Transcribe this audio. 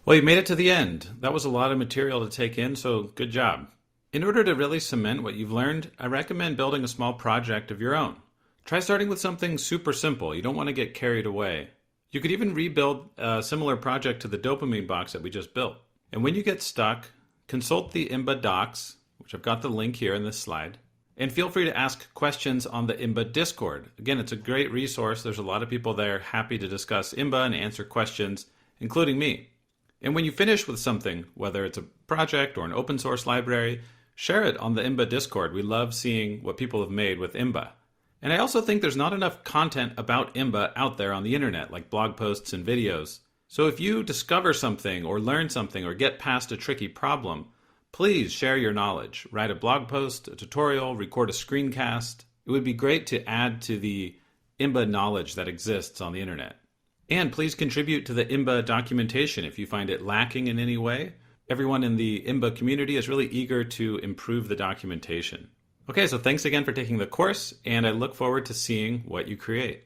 Well, you made it to the end. That was a lot of material to take in, so good job. In order to really cement what you've learned, I recommend building a small project of your own. Try starting with something super simple. You don't want to get carried away. You could even rebuild a similar project to the Dopamine Box that we just built. And when you get stuck, consult the Imba docs, which I've got the link here in this slide, and feel free to ask questions on the Imba Discord. Again, it's a great resource. There's a lot of people there happy to discuss Imba and answer questions, including me. And when you finish with something, whether it's a project or an open source library, share it on the Imba Discord. We love seeing what people have made with Imba. And I also think there's not enough content about Imba out there on the internet, like blog posts and videos. So if you discover something or learn something or get past a tricky problem, please share your knowledge. Write a blog post, a tutorial, record a screencast. It would be great to add to the Imba knowledge that exists on the internet. And please contribute to the Imba documentation if you find it lacking in any way. Everyone in the Imba community is really eager to improve the documentation. Okay, so thanks again for taking the course, and I look forward to seeing what you create.